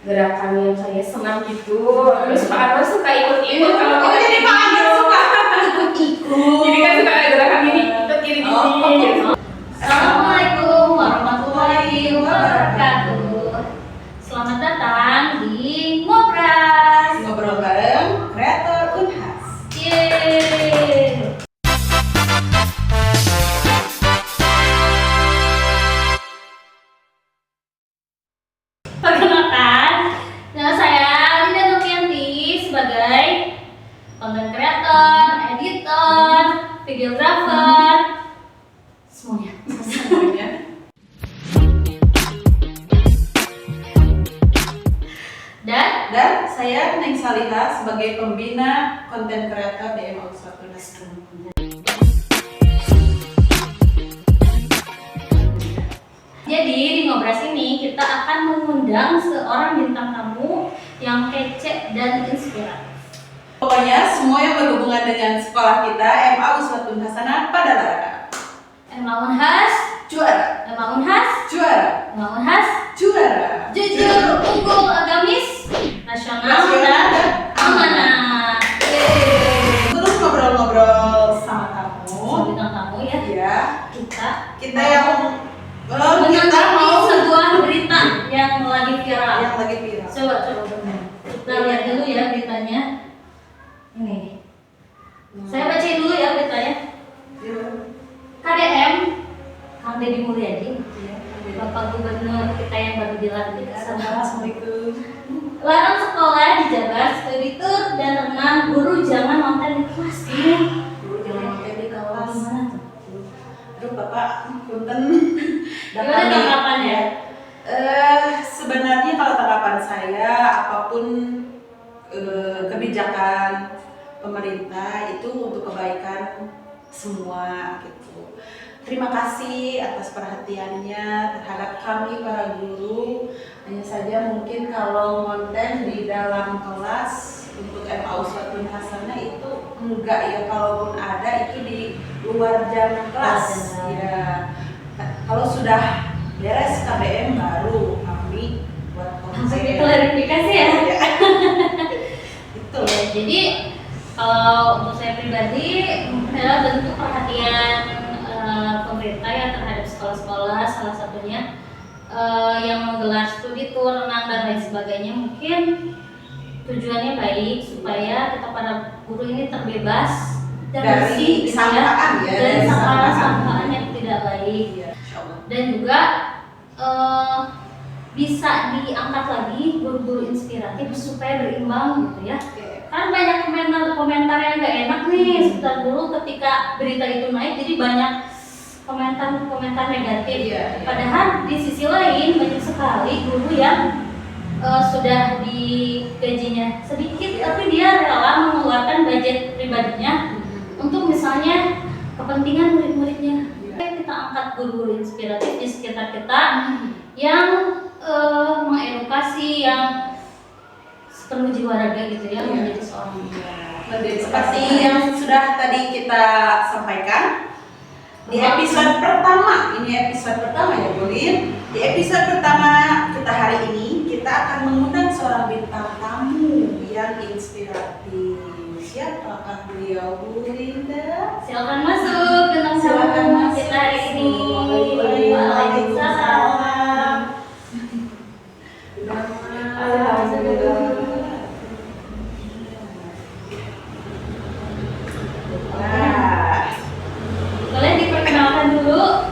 gerakan yang kayak senam gitu. Terus Pak Anwar suka ikut-ikut kalau kita jadi Pak Anwar suka ikut. Jadi kan suka gerakan ini ikut gini gitu. Assalamualaikum warahmatullahi wabarakatuh. Selamat datang di Ngobras. Ngobrol bareng kreator Unhas. Yeay. Perkenalkan, nama saya Linda Novianti sebagai content creator, editor, videographer, semuanya. Dan saya Neng Salihah sebagai pembina konten kreator di MA Uswatun Hasanah. Jadi di Ngobras ini kita akan mengundang seorang bintang tamu yang kece dan inspiratif. Pokoknya semua yang berhubungan dengan sekolah kita MA Uswatun Hasanah pada Lara. MA Unhas Juara. MA Unhas Juara. MA Unhas Juara. jujur, unggul, agamis, nasional dan amanah. Yeay. Terus ngobrol-ngobrol sama kamu. Sama bintang tamu ya. Iya. Kita yang kita mau sebuah berita yang lagi viral. Coba. Kita lihat dulu ya beritanya. Ini. Saya bacain dulu ya beritanya. KDM Kang Deddy Mulyadi, Bapak Gubernur kita yang baru dilantik. Assalamualaikum. Larang sekolah dijaga studi tur dan renang, guru jangan nonton di kelas. Guru jangan nonton di kelas. Gimana tuh? Aduh Bapak, punten. Gimana tanggapannya? Sebenarnya kalau tanggapan saya apapun kebijakan pemerintah itu untuk kebaikan semua gitu. Terima kasih atas perhatiannya terhadap kami para guru. Hanya saja mungkin kalau konten di dalam kelas untuk MA Uswatun Hasanah itu enggak ya, kalaupun ada itu di luar jam kelas. Ya. Kalau sudah beres KBM baru kami buat konten. Sampai klarifikasi ya. Itu. Ya, jadi kalau untuk saya pribadi adalah bentuk perhatian pemerintah ya terhadap sekolah-sekolah, salah satunya yang menggelar studi tur, renang dan lain sebagainya. Mungkin tujuannya baik supaya kita para guru ini terbebas dan bersih dari sangkaan ya, dari sangkaan yang tidak baik ya, dan juga bisa diangkat lagi guru-guru inspiratif supaya berimbang gitu ya. Kan banyak komentar yang nggak enak nih seputar guru ketika berita itu naik, jadi banyak komentar negatif. Iya. Padahal di sisi lain banyak sekali guru yang sudah digajinya sedikit, tapi dia rela mengeluarkan budget pribadinya untuk misalnya kepentingan murid-muridnya. Kita angkat guru-guru inspiratif di sekitar kita yang mengedukasi, yang sepenuh jiwa raga gitu ya, menjadi seorang seperti yang sudah tadi kita sampaikan di episode pertama. Ini episode pertama ya Bulin. Di episode pertama kita hari ini kita akan mengundang seorang bintang tamu yang inspiratif. Siapakah beliau, Bu Linda? Silakan masuk bintang tamu kita hari ini. Waalaikumsalam. Alhamdulillah. Boleh diperkenalkan dulu.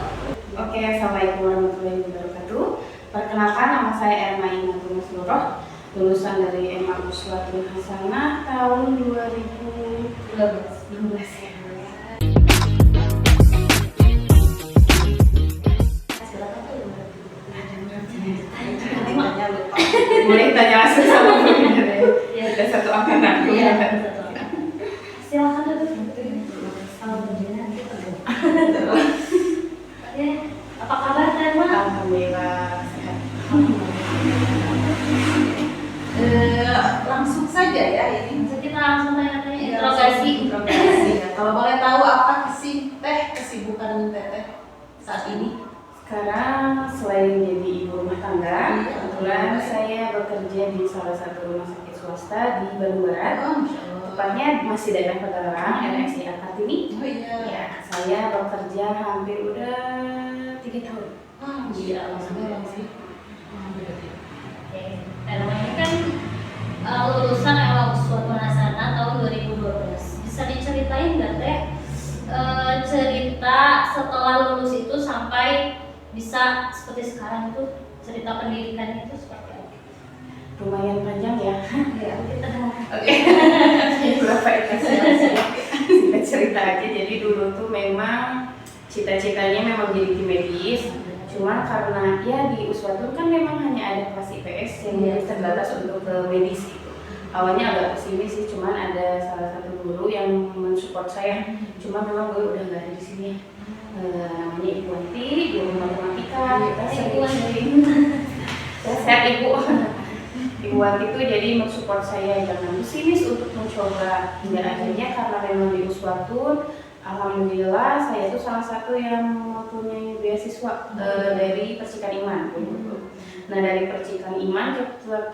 Oke, assalamualaikum warahmatullahi wabarakatuh. Perkenalkan, nama saya Erma Inatul Nusroh, lulusan dari MA Uswatun Hasanah tahun 2012 ya. Boleh tanya langsung sama Bu Linda deh. Ada satu angkatan. Iya, silakan dulu. Kalau begini kita apa kabar Terma? Alhamdulillah sehat. Langsung saja ya ini. Kita langsung tanya-tanya interogasi. Ya. Kalau boleh tahu apa kesibukan Teteh saat ini? Sekarang selain jadi ibu rumah tangga, kebetulan saya bekerja di salah satu rumah sakit swasta di Bandung Barat. Oh, Masya Allah. Tepatnya masih daerah Padalarang, RSI Kartini. Oh iya. Ya, saya bekerja hampir udah 3 tahun. Wah, Iya, alhamdulillah sih. Oke. Erma ini kan lulusan Ela Uswatun Hasanah tahun 2012. Bisa diceritain nggak Teh cerita setelah lulus itu sampai bisa seperti sekarang itu, cerita pendidikannya itu seperti apa? Lumayan panjang ya. Ya, kita dengar. Oke. Berapa kita cerita aja. Jadi dulu tuh memang cita-citanya memang jadi tim medis. Cuma karena ya di Uswatun kan memang hanya ada kelas IPS yang jadi terbatas untuk ke medis gitu. Awalnya agak pesimis sih, cuman ada salah satu guru yang mensupport saya. Cuma memang gue udah nggak ada di sini. Namanya Ibu Wanti, guru matematika. Kita sering sehat Ibu. Ibu Wanti itu jadi mensupport saya jangan pesimis untuk mencoba. Hingga akhirnya karena memang di Uswatun, alhamdulillah saya itu salah satu yang mempunyai beasiswa dari Percikan Iman. Nah dari Percikan Iman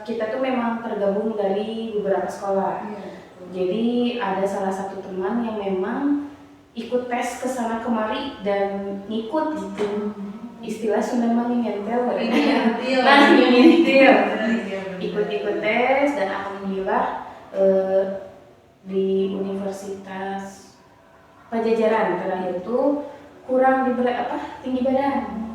kita tuh memang tergabung dari beberapa sekolah. Jadi ada salah satu teman yang memang ikut tes kesana kemari dan ngikut gitu. Istilah Sunda mah nyentel. Nah nyentil. Ikut-ikut tes dan alhamdulillah di Universitas Pajajaran terakhir itu kurang tinggi badan.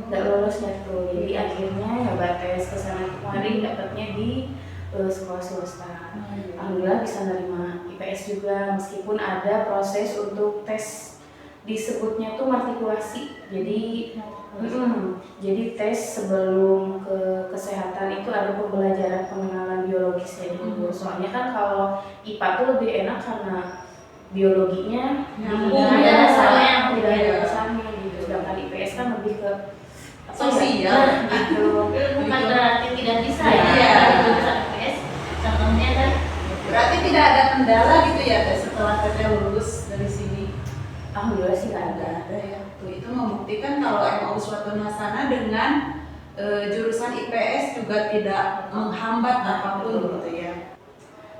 Nggak lolosnya tuh, jadi akhirnya nyoba tes kesana kemari dapatnya di sekolah swasta. Alhamdulillah bisa nerima IPS juga meskipun ada proses untuk tes disebutnya tuh matrikulasi. Jadi tes sebelum ke kesehatan itu ada pembelajaran pengenalan biologis ya dulu. Soalnya kan kalau IPA tuh lebih enak karena biologinya ada dasarnya tidak ada dasarnya gitu. Sedangkan IPS kan lebih ke sosial gitu. Bukan berarti tidak bisa Iya. ya jurusan IPS. Contohnya kan Berarti tidak ada kendala gitu ya Teh, setelah Teteh lulus dari sini? Alhamdulillah sih nggak ada. Nggak ada ya. Tuh, itu membuktikan kalau MA Uswatun Hasanah dengan jurusan IPS juga tidak menghambat apapun gitu ya.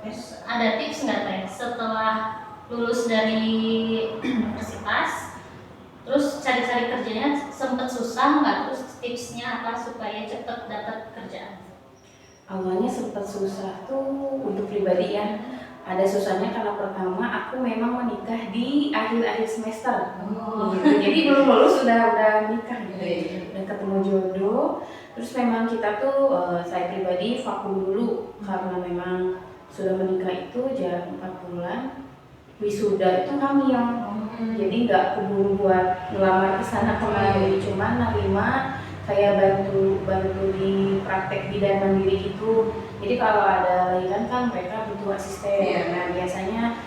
terus ada tips nggak Teh setelah lulus dari universitas terus cari-cari kerjanya sempet susah nggak, terus tipsnya apa supaya cepet dapat kerjaan? Awalnya sempat susah tuh untuk pribadi ya. Ada susahnya karena pertama aku memang menikah di akhir-akhir semester. Gitu. Jadi belum lulus udah nikah gitu. Udah ketemu jodoh. Terus memang kita tuh saya pribadi vakum dulu karena memang sudah menikah itu jarak 4 bulan. Wisuda itu hamil. Jadi nggak keburu buat ngelamar ke sana kemari, cuma nerima kayak bantu di praktek bidan mandiri gitu. Jadi kalau ada lahiran kan mereka butuh asisten. Nah biasanya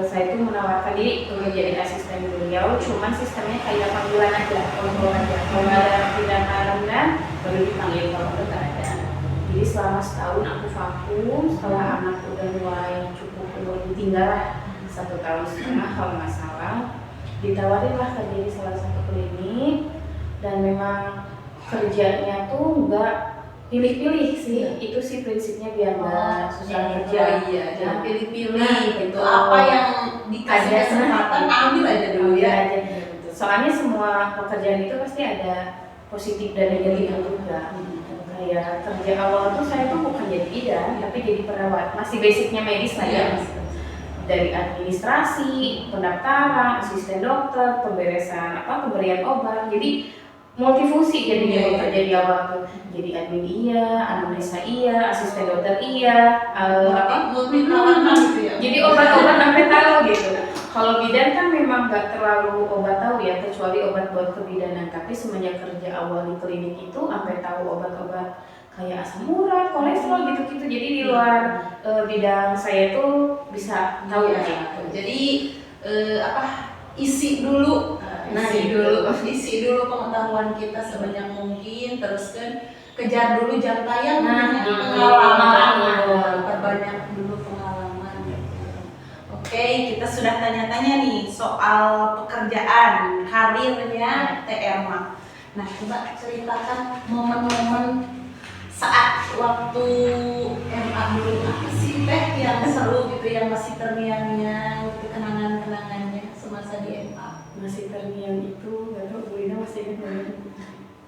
saya itu menawarkan diri untuk jadi asisten beliau, cuman sistemnya kayak panggilan aja, kontrol aja. Kalau ada tindakan rendah baru dipanggil, kalau enggak ada. Jadi selama setahun aku vakum, setelah anak udah mulai cukup umur ditinggal lah 1,5 tahun kalau nggak salah, ditawarin lah kerja di salah satu klinik dan memang kerjanya tuh nggak pilih-pilih sih, itu sih prinsipnya biar nggak susah kerja. Iya, jangan pilih-pilih gitu. Apa yang dikasih kesempatan ambil aja dulu ya. Soalnya semua pekerjaan itu pasti ada positif dan negatifnya juga. Kayak kerja awal tuh saya tuh bukan jadi bidan, tapi jadi perawat, masih basicnya medis lah ya. Dari administrasi, pendaftaran, asisten dokter, pemberian obat. Jadi multifungsi jadinya bekerja di awal tuh. Jadi admin iya, anamnesa iya, asisten dokter iya, jadi obat-obat sampai tahu gitu. Kalau bidan kan memang nggak terlalu obat tahu ya, kecuali obat buat kebidanan. Tapi semenjak kerja awal di klinik itu sampai tahu obat-obat kayak asam urat, kolesterol gitu-gitu. Jadi di luar bidang saya tuh bisa tahu gitu. Jadi isi dulu isi dulu pengetahuan kita sebanyak mungkin, terus kan kejar dulu jam tayang, pengalaman, perbanyak dulu pengalaman gitu. Oke, kita sudah tanya-tanya nih soal pekerjaan, karirnya Teh Erma. Nah, coba ceritakan momen-momen saat waktu MA dulu apa sih teh yang seru gitu, yang masih terngiang-ngiang gitu, kenangan-kenangannya semasa di MA? Masih terngiang itu, nggak tahu Bu Ina masih ingat nggak?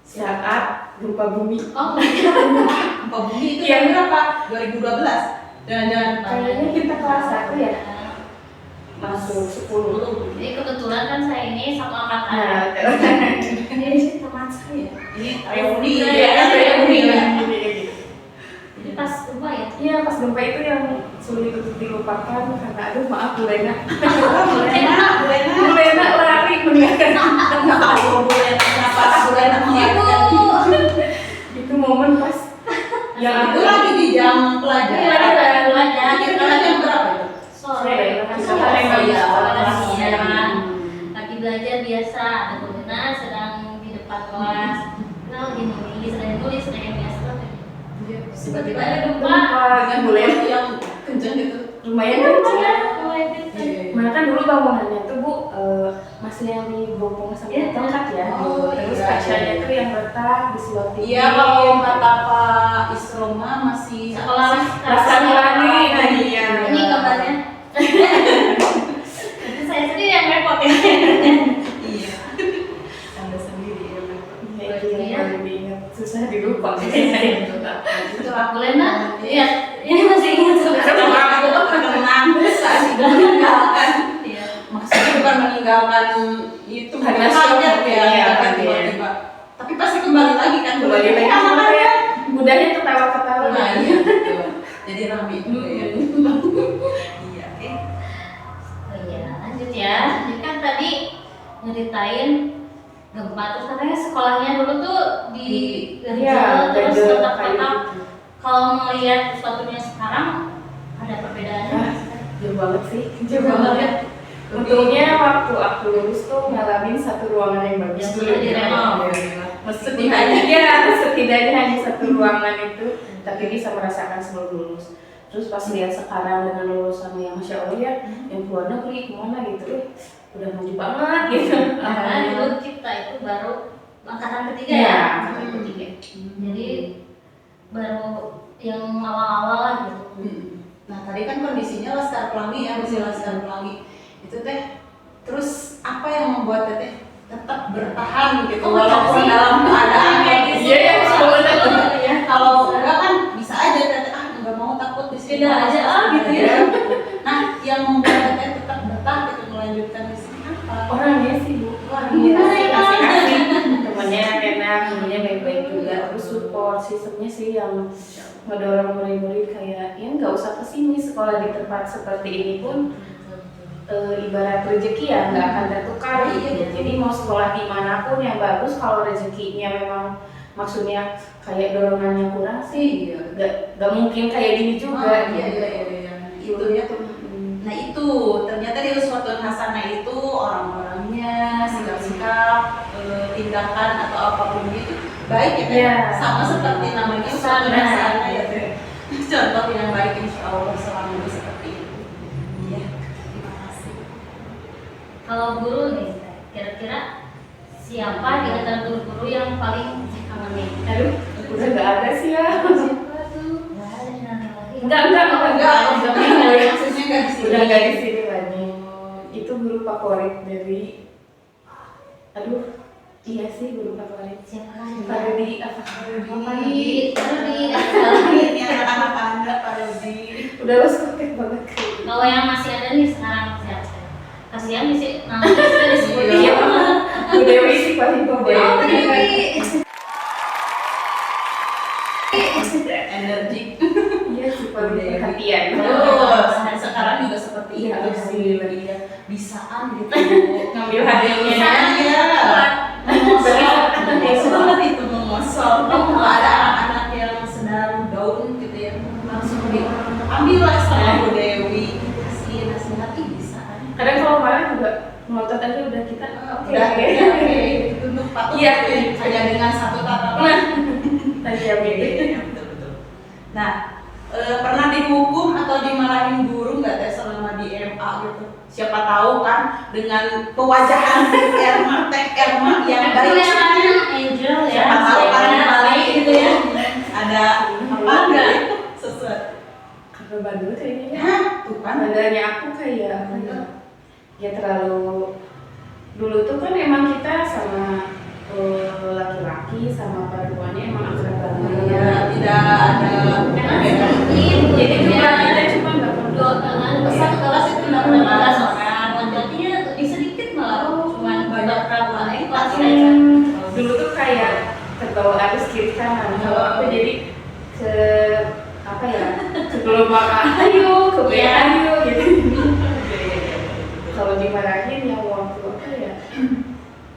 Saat gempa bumi. Oh, Gempa bumi itu Iya. tahun berapa? 2012? Jangan-jangan Kayaknya kita kelas 1 ya, masuk 10. jadi kebetulan kan saya ini satu angkatan. Nah, Jadi teman saya. ini reuni reuni ya, ya, reuni ya. Jadi pas gempa ya. Iya, pas gempa itu yang sulit untuk dilupakan karena aduh maaf Bu Lena. Bu Lena Bu Lena lari meninggalkan kenapa Bu Lena kenapa Bu Lena mengingatkan? itu momen pas yang Itu aku lagi di jam Iya, pelajaran. ada belajar. Kira-kira jam berapa itu? Sore. Kan Sore. kita yang Iya, kelas Iya. Lagi belajar biasa. Ada Bu Lena sedang di depan kelas. Nah, lagi nulis, ada yang nulis, ada yang biasa. Tiba-tiba ada gempa. Dengan Bu Lena yang kenceng gitu. lumayan Iya, kecil. lumayan kecil. Mana kan dulu bangunannya tuh Bu masih yang dibopong sama Iya. tongkat ya. Oh, Terus iya, kacanya iya. tuh yang retak disuapin. Iya, kalau kata Pak Isroma masih Sekolah Rasanya lagi. Nah, iya. Ini gambarnya. Itu saya sendiri yang repot ya. iya. Anda sendiri ya. Iya, iya, baru diingat. Susah dilupa. Itu Bu Lena, iya, ini masih ingat sebenarnya. terkenang saat meninggalkan. Iya. Maksudnya bukan meninggalkan itu Hanya kaget ya, iya, kaget iya. tiba-tiba. Tapi pasti kembali lagi kan Kembali lagi makanya. budaya ketawa-ketawa. Nah, iya betul. Jadi rame juga ya. Iya, oke. Oh iya, lanjut ya. Jadi kan tadi nyeritain gempa, terus katanya sekolahnya dulu tuh di Iya, Ganjil, terus Ganjil, tetap kayak tetap. gitu. Kalau melihat sesuatunya sekarang ada perbedaannya Ah, nggak sih? jauh banget sih. Jauh banget. Untungnya waktu aku lulus tuh ngalamin satu ruangan yang bagus Yang dulu sudah direnov. Setidaknya ya, setidaknya hanya satu ruangan itu, tapi bisa merasakan sebelum lulus. Terus pas lihat sekarang dengan lulusan yang masya Allah ya, yang keluar negeri kemana gitu, udah maju banget gitu. Karena dulu kita itu baru angkatan ketiga Iya, ya. angkatan ketiga. Jadi baru yang awal-awal lah gitu. Nah, tadi kan kondisinya Laskar Pelangi ya, masih Laskar Pelangi. Itu teh, terus apa yang membuat teteh tetap bertahan gitu Oh, walaupun sih. dalam keadaan kayak gitu? Iya, iya, sebenarnya. Ya, kalau enggak kan bisa aja teteh enggak mau takut di sini Pindah aja, gitu ya. Nah, yang membuat teteh tetap betah gitu melanjutkan di sini apa? Orangnya sih Bu, Orangnya asik-asik, temennya enak, temennya baik-baik juga, terus support sistemnya sih yang ngedorong murid-murid kayak ya nggak usah kesini sekolah di tempat seperti ini pun ibarat rezeki ya nggak akan tertukar gitu. Jadi mau sekolah dimanapun yang bagus kalau rezekinya memang maksudnya kayak dorongannya kurang sih Iya. nggak mungkin kayak gini juga. Iya, iya, iya, iya. Itu ya. Nah itu ternyata di Uswatun Hasanah itu orang-orangnya, sikap-sikap, tindakan atau apapun itu baik ya kan? Iya. Sama seperti namanya Uswatun Benar. Hasanah ya Teh. Contoh yang baik insya Allah selama seperti itu. Iya, terima kasih. Kalau guru nih, kira-kira siapa di antara guru-guru yang paling kangenin? Aduh, udah nggak ada sih ya. Siapa tuh? Nggak ada yang lagi. Enggak, Maksudnya nggak di sini. udah nggak di sini lagi. Itu guru favorit dari, aduh, iya sih guru favorit. Siapa lagi? Parodi apa? Parodi. Ini anak-anak Anda Pak Rudi. Udah lo skeptik banget. Kalau yang masih ada nih sekarang siapa? Kasihan sih namanya sudah disebut. Iya, Bu Dewi sih paling Oh, favorit. Dewi. Energik. Iya sih paling perhatian. Terus sekarang juga seperti Iya, itu sih, alhamdulillah. iya bisaan gitu. Ngambil hadiahnya. Iya. Mengosol itu mengosol. Kalau ada anak-anak yang sedang down gitu ya, langsung diambillah sama Bu Dewi. Kasih nasihat bisaan. Kadang kalau marah juga ngotot aja udah kita. Oke. Udah, oke, tunduk patuh. Iya. Hanya dengan satu tatapan. Nah, tadi ya Iya, iya, betul-betul. Nah, pernah dihukum atau dimarahin guru nggak teh selama di MA gitu? Siapa tahu kan dengan pewajahan Erma yang baik. Kelihatannya angel ya. Siapa tahu kan Siapa balik gitu ya. Ada apa nggak Kalau bandel kayaknya ya. Hah, tuh kan. Bandelnya aku kayak apa ya? Ya terlalu dulu tuh kan emang kita sama laki-laki sama perempuannya emang akrab banget. Iya, tidak ada Jadi jumlah kita cuma 82 satu kelas itu 18 orang, laki-lakinya lebih sedikit malah, cuman beberapa kelas aja. Dulu tuh kayak terbawa arus kiri kanan. Kalau aku jadi ke apa ya? Ke gelombang A, ayo, ke B, ayo gitu. Kalau dimarahin yang waktu apa ya?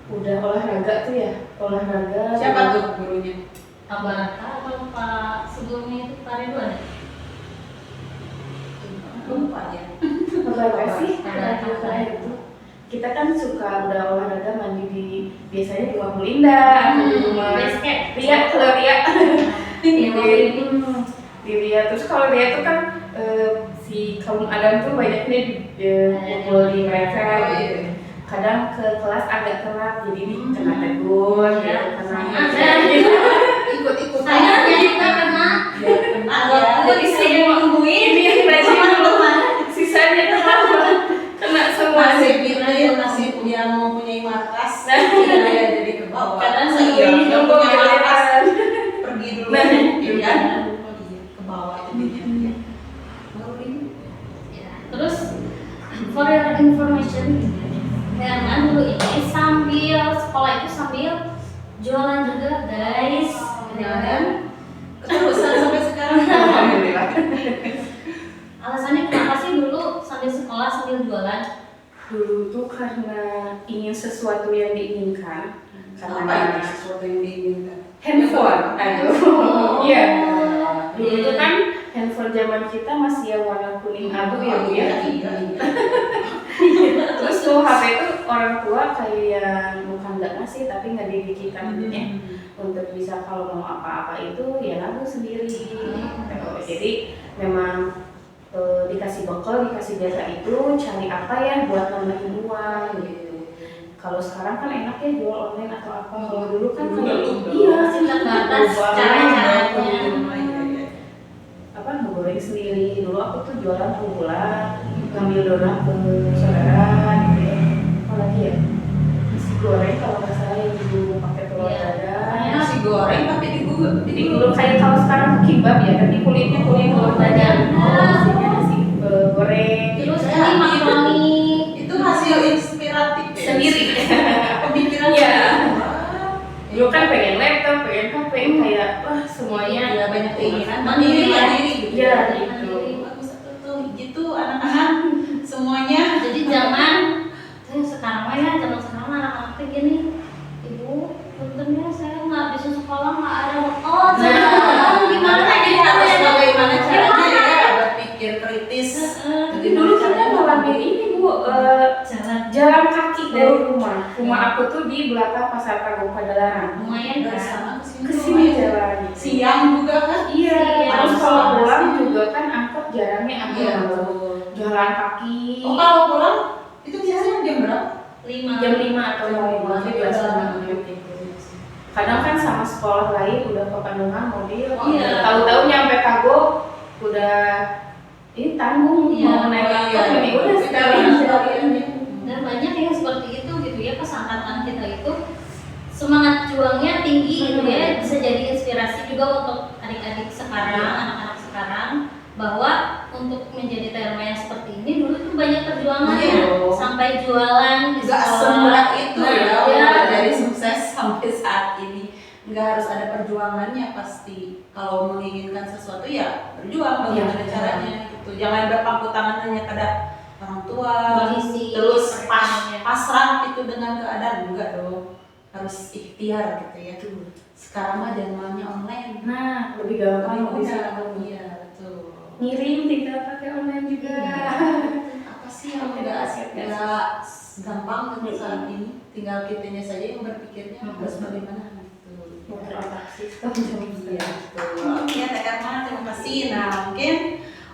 Udah olahraga tuh ya, olahraga. Siapa tuh gurunya? Pak Barata atau Pak sebelumnya itu Pak Ridwan ya? Lupa ya. Olahraga sih, Olahraga. olahraga itu. Kita kan suka udah olahraga mandi di biasanya di rumah Melinda atau di rumah Base camp. Ria, kalau Ria Iya, di Ria. Terus kalau Ria tuh kan si kaum Adam tuh banyaknya ngumpul di mereka gitu. Kadang ke kelas agak telat jadi kena tegur Ya, gitu, sama. kena gitu. Ikut-ikut Saya juga kena. Jadi semua ini yang rajin dulu, sisanya kena semua. Nasib itu nasib yang mempunyai markas jadi ke bawah. Kadang Iya, ini yang dulu punya markas giliran. pergi dulu Nah, gitu kan. Ke bawah jadinya. Baru ini. Ya, terus for your information, Herman dulu ini sambil sekolah itu sambil jualan juga guys, ya kan? Keterusan sampai sekarang. Alhamdulillah. Alasannya kenapa sih dulu sambil sekolah sambil jualan? Dulu tuh karena ingin sesuatu yang diinginkan. Apa Karena ini sesuatu yang diinginkan? handphone, aduh, Oh. iya. Dulu tuh kan handphone zaman kita masih yang warna kuning abu ya bu ya. Iya. Terus tuh HP itu orang tua kayak bukan nggak ngasih tapi ngedidik kita maksudnya untuk bisa kalau mau apa-apa itu ya nabung sendiri. Jadi memang dikasih bekal, dikasih jasa itu cari apa ya buat nambahin uang gitu. Kalau sekarang kan enak ya jual online atau apa. Kalau dulu kan kayak iya Terbatas cara-caranya. apa ngegoreng sendiri. Dulu aku tuh jualan per bulan, ngambil donat ke saudara gitu ya. Apalagi ya nasi goreng kalau nggak salah yang dulu pakai telur Iya. dadar. Nasi goreng tapi Digulung kayak kalau sekarang kebab ya, tapi kulitnya kulit telur dadar. Isinya nasi goreng. Terus ini makaroni itu hasil inspiratif ya? Sendiri. Pemikiran Iya. sendiri. Dulu kan pengen laptop, pengen HP, kayak wah semuanya Iya, banyak keinginan Mandiri ya? gitu. Iya, gitu. Bagus tuh gitu anak-anak semuanya. jadi zaman sekarang mah ya zaman sekarang anak-anak kayak gini, ibu punten ya saya nggak bisa sekolah nggak ada oh gimana Jadi gitu harus ya bagaimana caranya ya berpikir kritis. Tapi dulu kita ngalamin ini bu, jalan kaki dari rumah. Rumah aku tuh di belakang Pasar Kagung Padalarang. lumayan Dari kan. sana Kesini jalan. siang juga kan? Iya. Iya. Terus kalau pulang juga kan angkot jarangnya aku Iya. jalan kaki. Oh kalau pulang itu biasanya jam berapa? 5 Jam 5 atau jam 5 Iya. Kadang kan sama sekolah lain udah ke Bandungan mobil. Iya. Tahu-tahu nyampe Kago udah ini tanggung Iya. mau naik angkot ini udah Tapi sekalian. dan banyak yang seperti itu gitu ya pas angkatan kita itu semangat juangnya tinggi gitu ya, bisa jadi inspirasi juga untuk adik-adik sekarang, anak-anak sekarang bahwa untuk menjadi terma yang seperti ini dulu tuh banyak perjuangannya Iya. sampai jualan di Nggak sekolah. semudah itu Nah, ya, ya. dari sukses sampai saat ini. Nggak harus ada perjuangannya pasti. Kalau menginginkan sesuatu ya berjuang bagaimana Iya. caranya gitu. Jangan berpangku tangan hanya pada orang tua, Kondisi, terus perkembangannya. pasrah itu dengan keadaan, enggak dong. Harus ikhtiar gitu ya. Sekarang mah zamannya online. Nah, lebih gampang Lebih bisa mudah. Iya, betul. ngirim tinggal pakai online juga. Iya. Apa sih yang nggak gampang untuk saat ini? Tinggal kitanya saja yang berpikirnya harus bagaimana gitu. Motor otak sistem zaman Iya, sekarang. betul. Oke, Teh Erma, terima kasih. Nah, mungkin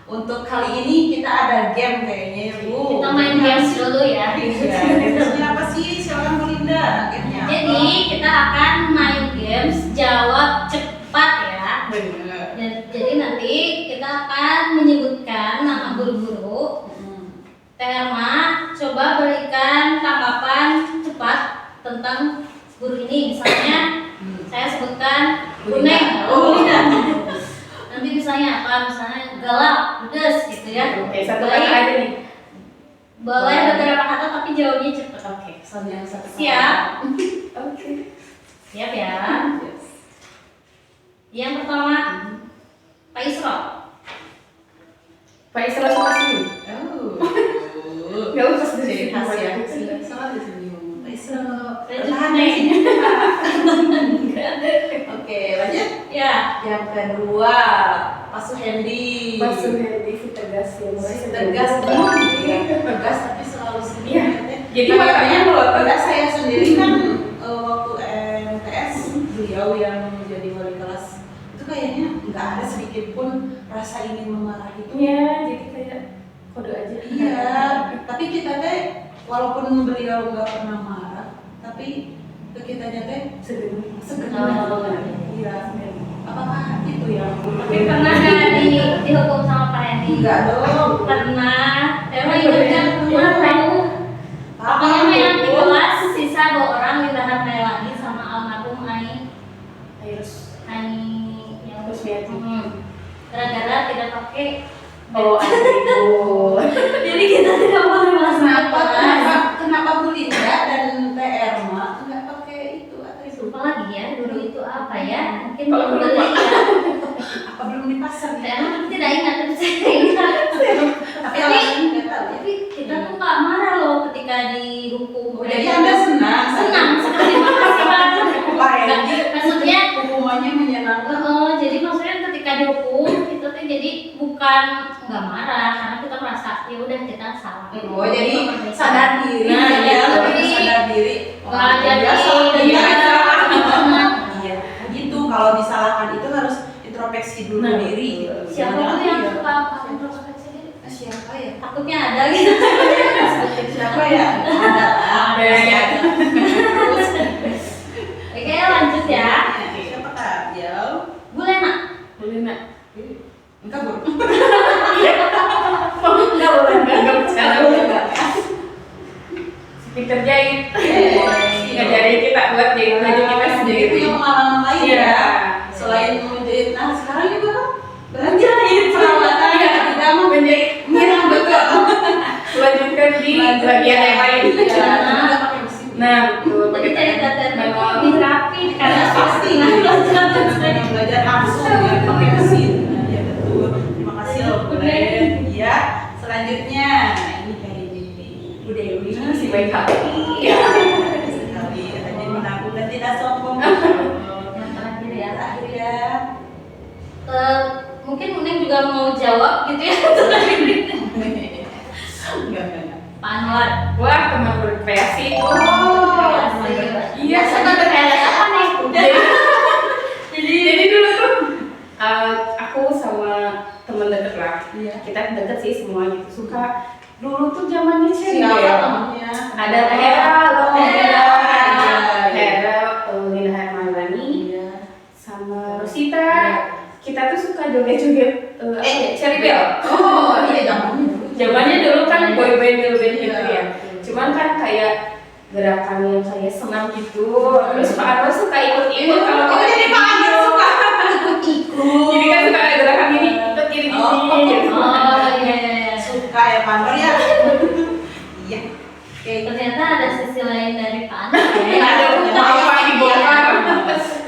untuk kali ini kita ada game kayaknya ya, Bu. Kita main games dulu ya. Iya, gamesnya apa sih? Silakan Bu Linda, gamenya apa? Jadi kita akan main games jawab cepat ya. Bener. Jadi nanti kita akan menyebutkan nama guru-guru. Teh Herma coba berikan tanggapan cepat tentang guru ini. Misalnya saya sebutkan Buneng. Oh, Lina. Nanti misalnya apa? Misalnya galak, pedes gitu ya. Oke, satu kata aja nih. Boleh beberapa kata tapi jawabnya cepat. Oke. Soalnya satu Siap. Oke. Siap ya. Yes. Yang pertama, Pak Isro. Pak Isra suka senyum. Oh. Nggak usah sedih. Jadi khas ya. Selalu senyum. Isra. Tahan Oke, lanjut. Ya. Yang kedua, Pak Suhendi. Pak Suhendi si tegas ya. Si tegas banget. Iya, tegas tapi selalu senyum. Iya. Jadi Kayaknya makanya melotot. enggak, saya sendiri kan waktu MTS beliau yang menjadi wali kelas itu kayaknya nggak ada sedikit pun rasa ingin memarahi itu. Iya, jadi kayak kode aja. Iya, tapi kita teh walaupun beliau nggak pernah marah, tapi ke kitanya teh segenap. Oh, Iya. Apakah itu yang Tapi pernah nggak dihukum sama Pak Hendi? enggak dong? Pernah. Emang ingatkan pernah tahu? Pokoknya mah yang di kelas sisa 2 orang ditahan Melani sama almarhum Ani yang Kusmiati. Gara-gara tidak pakai. Oh, aduh. Jadi kita tidak boleh masuk Kenapa Bu Linda dan Teh Erma nggak pakai itu atribut? Lupa lagi ya dulu itu apa ya? Mungkin Kalau belum belum beli ya. Apa belum di pasar ya? Saya tidak ingat tapi saya ingat. Tapi alasannya nggak tahu ya. Tapi kita tuh nggak marah loh ketika dihukum. Oh, jadi Anda senang sekali makasih banget. Pak Hendi Maksudnya hukumannya menyenangkan. jadi maksudnya ketika dihukum kita tuh jadi bukan nggak marah karena kita merasa ya udah kita salah. Oh, jadi sadar diri. Nah, ya, jadi lebih sadar diri. Nggak jadi Iya, iya. iya. Gitu. Kalau disalahkan itu harus introspeksi dulu Nah, diri. Gitu. Siapa Jangan tuh yang ya. suka introspeksi diri? Siapa ya? Takutnya ada gitu. Siapa ya? Ada ya. Terus Oke lanjut ya. siapa Kak? Ya. Bu Lena. Boleh nak? Enggak, Bu. Enggak boleh, enggak bercanda. Enggak. Peter jahit. Ngajarin kita buat jahit baju kita Jadi sendiri. punya pengalaman lain Iya. ya. Selain menjahit, nah sekarang juga kan menjahit perawatan Iya. tidak mau Menjahit. Iya, betul. Lanjutkan di bagian yang lain. Iya, tidak pakai mesin. Nah, betul. Jadi Pakai cerita tangan tadi manual. lebih rapi karena Pasti. Belajar langsung ya pakai mesin. Nah, ya betul. Terima kasih loh Bu Len. Iya. Selanjutnya, nah ini kayak ini. Bu Dewi. Si baik hati. Iya. Sekali rajin menabung dan tidak sombong. Yang terakhir ya. Terakhir ya. Mungkin Muneng juga mau jawab gitu ya. Enggak. Pak Anwar. Wah, teman berkreasi. Iya, Kita berkreasi apa nih? Jadi dulu tuh aku sama temen deket lah. Iya. Kita deket sih semua gitu. Suka dulu tuh zamannya Cherry Siapa Bell. namanya? Ada Hera, loh Hera. Hera, Lina Hermawani, Iya. sama Rosita. Kita tuh suka joget-joget Cherry Bell. Oh, iya zamannya dulu. Zamannya dulu kan boy band girl band gitu Iya. ya. Cuman kan kayak gerakan yang kayak senam gitu. Terus Pak Anwar suka ikut-ikut kalau Oh, kita jadi Pak Anwar suka ikut. Jadi kan suka ada gerakan ini, ikut gini gitu. Oh iya. Suka ya Pak Anwar ya. Iya. Kayak Ternyata ada sisi lain dari Pak Anwar. Iya, ada apa dibongkar.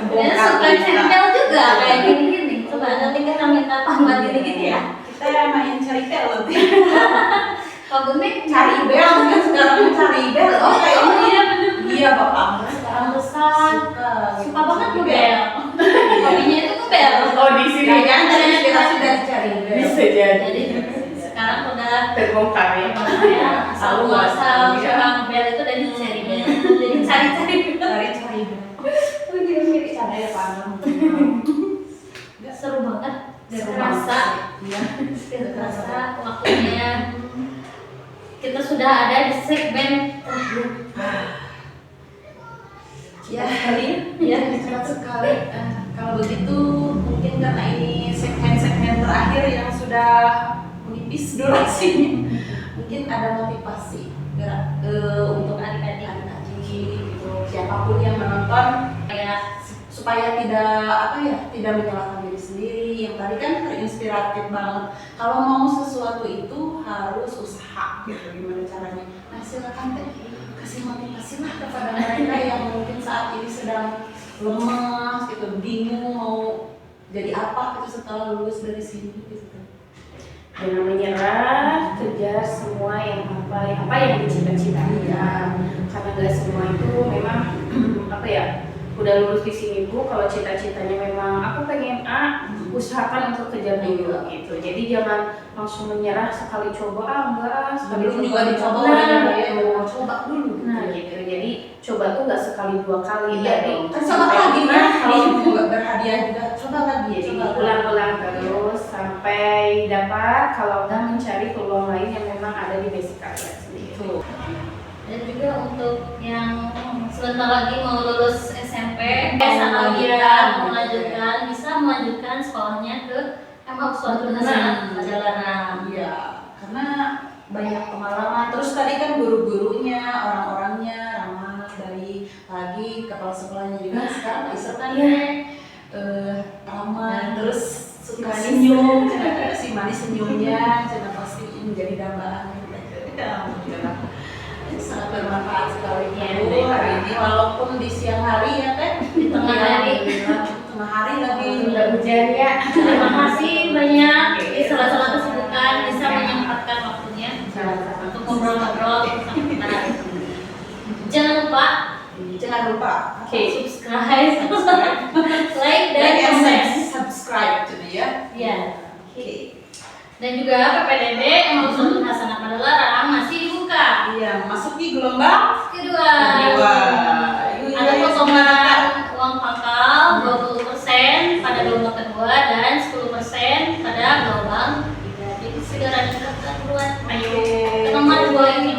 Dia suka cendel juga kayak gini-gini. Coba nanti kita minta Pak Anwar gini-gini ya. Kita main cari bel nanti. Pak Buneng Cari bel kan sekarang cari bel. Oh, kayak Oh ini. iya bener. Iya, Bapak Anwar sekarang Pantesan. Suka banget ngebel. Hobinya itu ngebel. Oh di sini Jangan terinspirasi dari cari bel. bisa jadi Jadi sekarang udah terbongkar ya. ya, asal muasal suka ngebel itu dari Cherry Bell. Jadi cari-cari Cari bel. Oh iya mirip. Cara ya Pak Anwar. Seru banget. Seru Terasa. Iya. Terasa waktunya kita sudah ada di segmen terakhir. Ya, kali Ya. cepat sekali. Kalau begitu mungkin karena sudah menipis durasinya, mungkin ada motivasi untuk adik-adik gitu, siapapun yang menonton Ya, supaya tidak menyalahkan diri sendiri. Yang tadi kan terinspiratif banget. Kalau mau sesuatu itu harus usaha gitu, gimana caranya? Nah silakan teh kasih motivasi lah kepada mereka yang mungkin saat ini sedang lemas gitu, bingung mau jadi apa gitu setelah lulus dari sini gitu. Jangan menyerah, kejar semua yang apa yang dicita-citai ya. Karena gak semua itu memang apa ya, udah lulus di sini Bu, kalau cita-citanya memang aku pengen A, usahakan untuk kejar dulu gitu. Jadi jangan langsung menyerah sekali coba enggak, sekali Belum juga dicoba coba dulu gitu. Nah gitu, jadi coba tuh nggak sekali 2 kali, tapi Kan coba lagi kan, juga berhadiah juga, coba lagi, jadi coba ulang-ulang terus sampai dapat, kalau nggak mencari peluang lain yang memang ada di basic kalian sendiri. dan juga untuk yang sebentar lagi mau lulus SMP, atau dia melanjutkan, bisa melanjutkan sekolahnya ke MA Uswatun Hasanah Padalarang. Iya, karena banyak pengalaman. Terus tadi kan guru-gurunya, orang-orangnya ramah, baik, lagi kepala sekolahnya juga sekarang Aisyah kan ramah, terus suka senyum, si manis senyumnya, jangan pasti menjadi dambaan. Alhamdulillah. Sangat bermanfaat sekali Bu hari ini, walaupun di siang hari ya Teh, Di tengah hari. tengah hari lagi Udah hujan ya. Terima kasih banyak di sela-sela kesibukan bisa menyempatkan waktunya untuk ngobrol-ngobrol bersama kita. Jangan lupa subscribe, like dan komen. subscribe gitu ya. Ya. Oke. Dan juga PPDB MA Uswatun Hasanah Padalarang masih dibuka. Iya, masuk di gelombang Kedua. Ada Yuk, potongan uang pangkal 20% pada gelombang kedua dan 10% pada gelombang ketiga. Jadi segera daftar duluan. Ayo ke nomor 2 ini